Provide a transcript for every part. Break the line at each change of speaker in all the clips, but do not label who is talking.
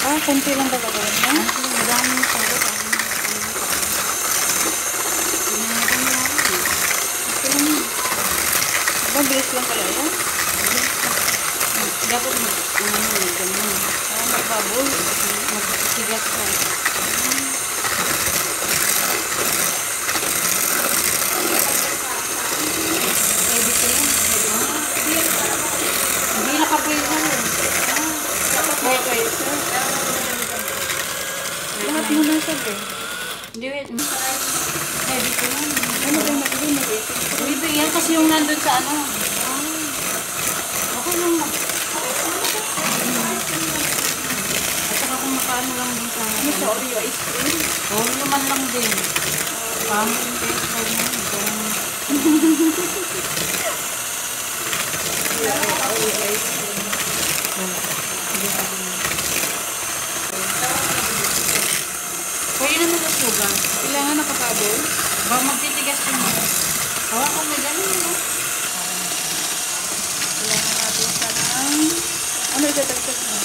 Kunti lang talaga yan.
Madami pala.
Mabilis lang pala yan.
Dapat ganyan.
Magbabol.
Magsigas ka. Pwede ka yan. Hindi nakapuyo.
Okay. Lahat muna siya eh.
Hindi, wait. Pwede ka yan.
Ano ba yung nag-ibig?
Pwede yan kasi yung nandun sa ano. Okay lang. At saka kung makaano lang din sa
Ano siya, Oreo ice cream?
Oreo man lang din. Paano yung taste pa rin yan?
Oreo ice cream.
Pwede naman na sugar.
Kailangan nakapabol.
Ba magtitigas din mo. Hawa kung may ganun mo.
Kailangan natin siya ng... Ano itatagtag mo?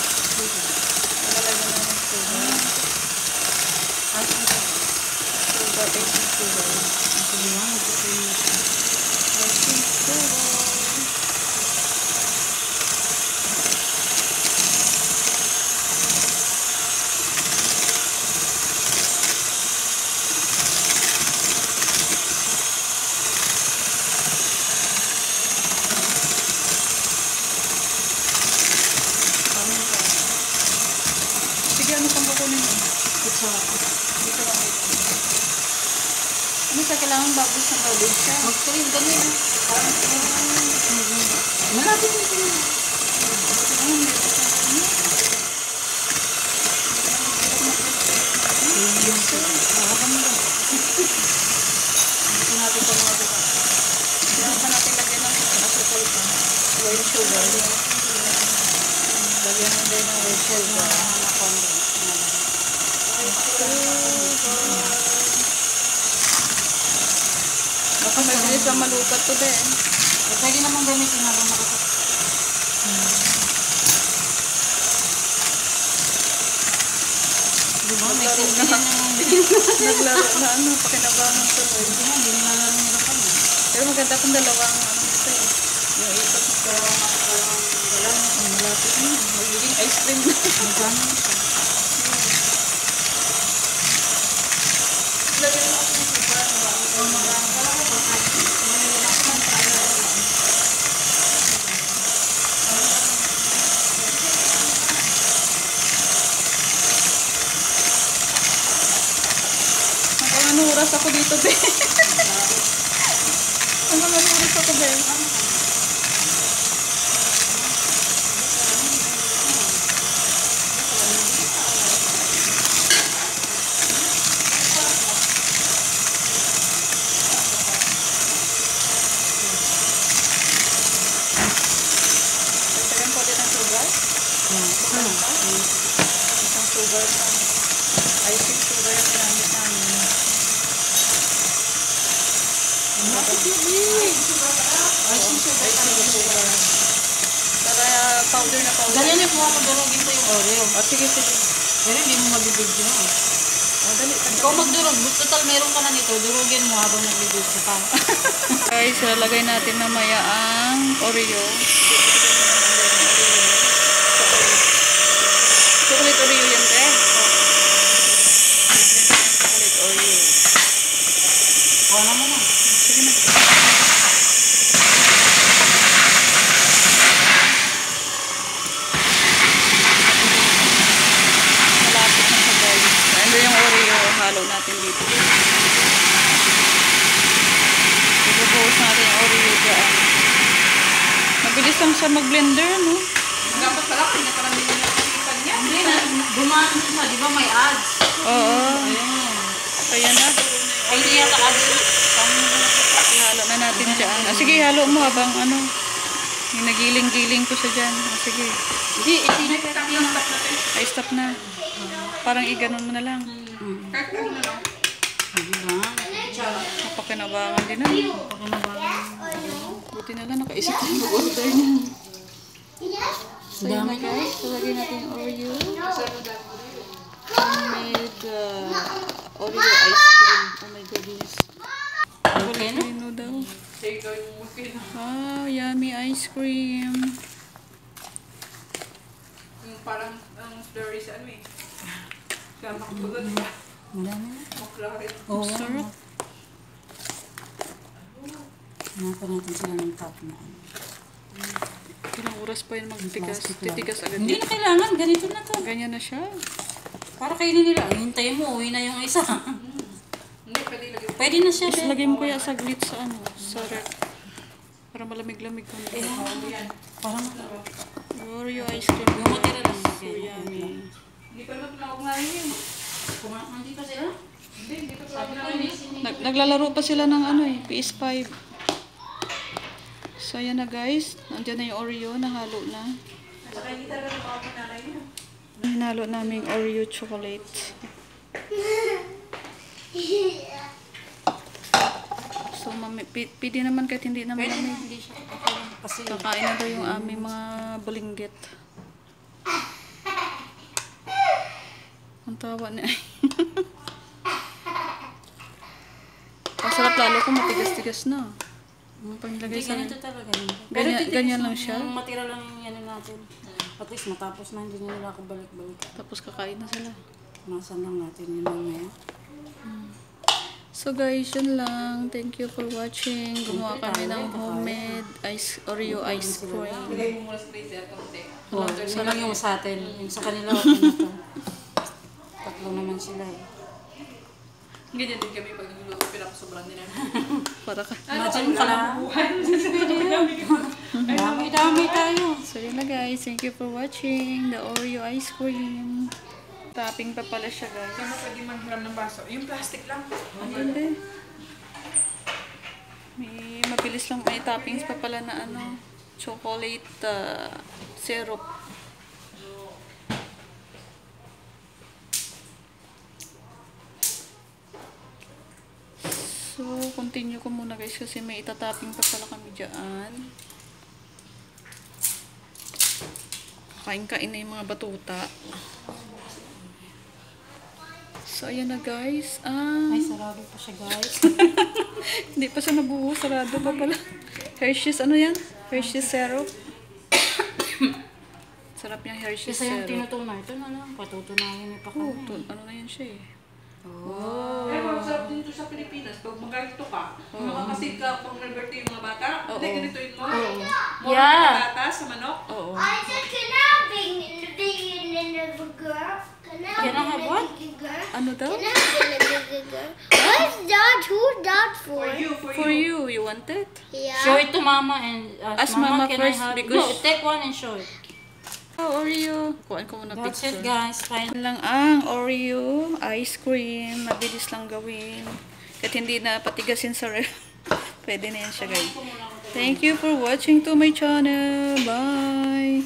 Nakalagyan na ng sugar. Sugar, icing sugar. Icing sugar. Sige, ano pang kukunin mo?
Ito.
Dito lang ito. Ano siya? Kailangan bubbles na bubbles siya.
Mag-cream ganun. Malapit yung cream.
Ayun, may ito na kami.
Hawakan mo lang.
Gusto natin pa mga buka. Kailangan pa natin lagyan ng asukal pa. White sugar. Lagyan mo din ng white sugar. Baka mabilis ang malukat to din.
Pwede naman gamitin habang nakasap. Diba? May silbi yan yung
Naglaro na ano, pakinabangan tuloy.
hindi nilalaro nila pa mo.
Pero maganda kung dalawang ano ito eh. Yung ikot ko. Wala na, malapit na yun. Magiging ice cream na.
Magano siya.
Lagyan mo kasi ng sugar. Ang oras ako dito, be. Ang oras ako, be. Dagdagan ko din ng sugar. Isang sugar pa. Icing sugar yung ginamit namin. Icing sugar. Para powder na powder.
Ganyan yung kuha ko durugin ko yung Oreo.
Sige, sige.
Pero hindi mo mabibigyo.
Dali.
Ikaw magdurog. Total meron ka na nito. Durugin mo habang nagbibigyo ka.
Guys, lalagay natin mamaya ang Oreo. Chocolate Oreo yan, te. Chocolate Oreo.
Kuha na mo na.
Sige na. Malapit na siya, guys. Ito yung Oreo. Halo natin dito. Ibubuhos natin yung Oreo dyan. Mabilis lang siya mag-blender, no?
Dapat pala kanya pala nila nakikita niya. Hindi na. Dumaan siya. Di ba may ads?
Oo.
Ayan.
Kaya na.
Ay, hindi yata ads.
Ihalo na natin dyan. Sige, ihalo mo habang ano. Yung nagiling-giling ko siya dyan. Sige.
Hindi, isinag-stop yung stop natin.
Ay, stop na. Parang i-ganon mo na lang.
Kahit ano na lang. Diba?
Napakinabangan din na. Buti na lang nakaisip na mag-order niya. So yun na guys. Lagyan natin yung Oreo. Homemade Oreo ice cream. Oh my goodness.
Volcano?
Ano daw?
Take out yung volcano.
Wow, yummy ice cream.
Yung parang ang flurry sa ano eh. Kaya makatulad ba?
Madami na.
Maklarit.
Oo.
Sarap.
Hanapan natin sila ng top na ano.
Ilang oras pa yun magtigas.
Plastic lang.
Titigas agad
Hindi
yun.
na kailangan. Ganito na to.
Ganyan na siya.
Para kainin nila. Hintayin mo. Uwi na yung isa.
Hindi, pwede lagyan.
Pwede na siya.
Is,
Be.
lagay mo kaya saglit sa ano, sa ref. Para malamig-lamig ko na.
Parang
Oreo ice cream.
yung matira lang.
So yummy.
Hindi pa naman pinakakunahin yun.
Hindi pa sila?
Hindi pa
Sabi ko,
pinakakunahin.
hindi sinili.
Naglalaro pa sila ng ano eh, PS5. So ayan na guys. Nandiyan na yung Oreo. Nahalo na.
Saka hindi talaga pinakakunahin yun.
Hinalo namin yung Oreo chocolate. So pwede naman kahit hindi naman
Pwede na.
namin.
Hindi siya. Okay lang. Kasi
Kakain na daw yung aming mga bulinggit. Ang tawa niya. Masarap lalo kung matigas-tigas na. Pag nilagay
hindi
sa...
ganito talaga.
Ganyan lang siya?
Yung matira lang yung ano natin. At least matapos na hindi nila ako balik-balik.
Tapos kakain na sila.
Masan lang natin yun mamaya.
So guys, yun lang. Thank you for watching. Gumawa kami ng homemade Oreo ice cream.
Lagay mo muna sa freezer. Konti.
Oh, isa lang yung sa atin. Yung sa kanila okay na to. Tatlo naman sila eh.
Ganyan din kami pag niluluto, pinapasobrang nila.
Para ka.
Imagine ka lang. Dami-dami tayo.
So yun na guys. Thank you for watching the Oreo ice cream. Topping pa pala siya guys.
Kaya pwede manghiram ng baso. Yung plastic lang.
Hindi. May mabilis lang. May toppings pa pala na ano. Chocolate syrup. So, continue ko muna guys kasi may itatapping pa pala kami dyan. Kain-kain na yung mga batuta. So, ayan na guys.
Ay, sarado pa siya guys.
Hindi pa siya nabuo. Sarado pa pala. Hershey's, ano yan? Hershey's syrup. Sarap yung Hershey's
Kasi yung
syrup.
tinutunan, ito na lang. Patutunayan niya pa
Oh,
kami.
ano na yan siya eh.
Kaya masarap din ito sa Pilipinas. Pag magkalito ka, makakasid ka pang birthday yung mga bata.
Oo.
Hindi, ganitoin mo. Mura
Yeah.
ng bata sa manok.
Oo.
I said, can I be in the girl? Can
Can I have what?
girl?
Ano daw?
Can I be the girl? What's that? Who's that for?
For you. You want it?
Yeah.
Show it to mama and
Ask Mama
can
first
I have...
because-
No, take one and show it.
Oh, Oreo. Kuhaan ko muna
That's
picture.
it guys. Fine.
Yan lang ang Oreo ice cream. Mabilis lang gawin. Kahit hindi na patigasin sa ref. Pwede na yan siya guys. Thank you for watching to my channel. Bye!